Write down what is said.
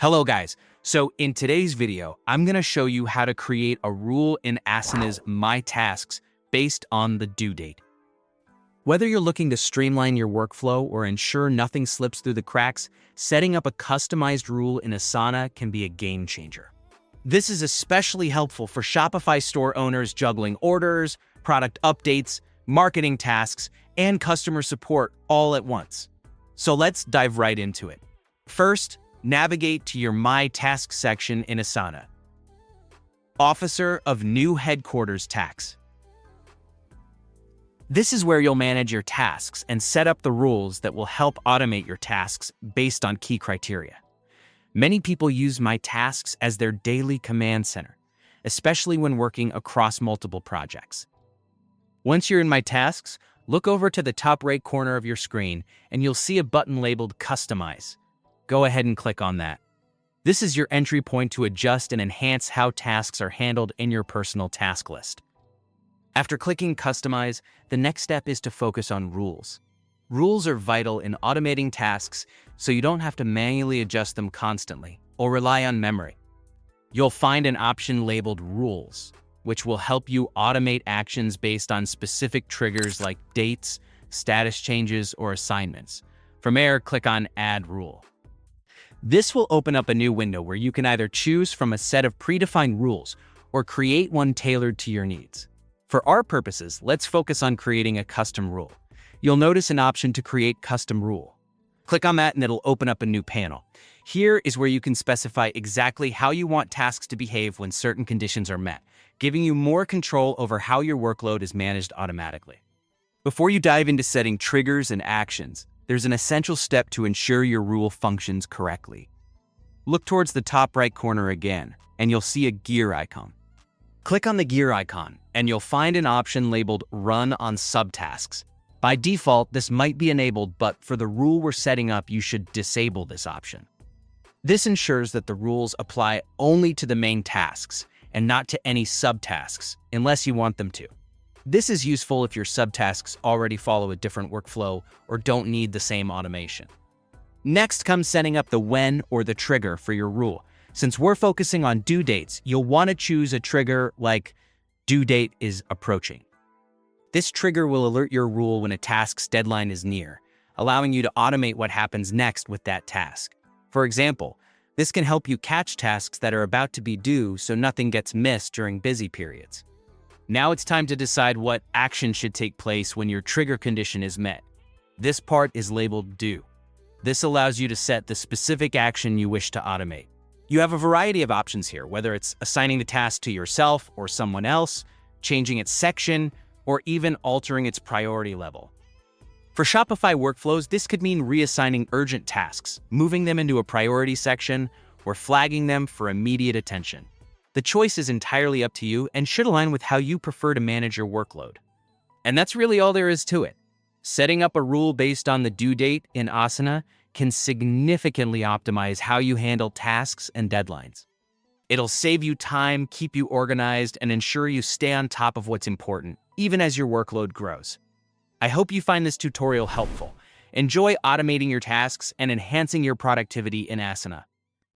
Hello guys, so in today's video, I'm going to show you how to create a rule in Asana's My Tasks based on the due date. Whether you're looking to streamline your workflow or ensure nothing slips through the cracks, setting up a customized rule in Asana can be a game changer. This is especially helpful for Shopify store owners juggling orders, product updates, marketing tasks, and customer support all at once. So let's dive right into it. First, navigate to your My Tasks section in Asana. Officer of New Headquarters Tax. This is where you'll manage your tasks and set up the rules that will help automate your tasks based on key criteria. Many people use My Tasks as their daily command center, especially when working across multiple projects. Once you're in My Tasks, look over to the top right corner of your screen and you'll see a button labeled Customize. Go ahead and click on that. This is your entry point to adjust and enhance how tasks are handled in your personal task list. After clicking Customize, the next step is to focus on rules. Rules are vital in automating tasks, so you don't have to manually adjust them constantly or rely on memory. You'll find an option labeled Rules, which will help you automate actions based on specific triggers like dates, status changes, or assignments. From there, click on Add Rule. This will open up a new window where you can either choose from a set of predefined rules or create one tailored to your needs. For our purposes, let's focus on creating a custom rule. You'll notice an option to create custom rule. Click on that and it'll open up a new panel. Here is where you can specify exactly how you want tasks to behave when certain conditions are met, giving you more control over how your workload is managed automatically. Before you dive into setting triggers and actions, there's an essential step to ensure your rule functions correctly. Look towards the top right corner again, and you'll see a gear icon. Click on the gear icon, and you'll find an option labeled Run on Subtasks. By default, this might be enabled, but for the rule we're setting up, you should disable this option. This ensures that the rules apply only to the main tasks and not to any subtasks, unless you want them to. This is useful if your subtasks already follow a different workflow or don't need the same automation. Next comes setting up the when or the trigger for your rule. Since we're focusing on due dates, you'll want to choose a trigger like due date is approaching. This trigger will alert your rule when a task's deadline is near, allowing you to automate what happens next with that task. For example, this can help you catch tasks that are about to be due so nothing gets missed during busy periods. Now it's time to decide what action should take place when your trigger condition is met. This part is labeled Due. This allows you to set the specific action you wish to automate. You have a variety of options here, whether it's assigning the task to yourself or someone else, changing its section, or even altering its priority level. For Shopify workflows, this could mean reassigning urgent tasks, moving them into a priority section, or flagging them for immediate attention. The choice is entirely up to you and should align with how you prefer to manage your workload. And that's really all there is to it. Setting up a rule based on the due date in Asana can significantly optimize how you handle tasks and deadlines. It'll save you time, keep you organized, and ensure you stay on top of what's important, even as your workload grows. I hope you find this tutorial helpful. Enjoy automating your tasks and enhancing your productivity in Asana.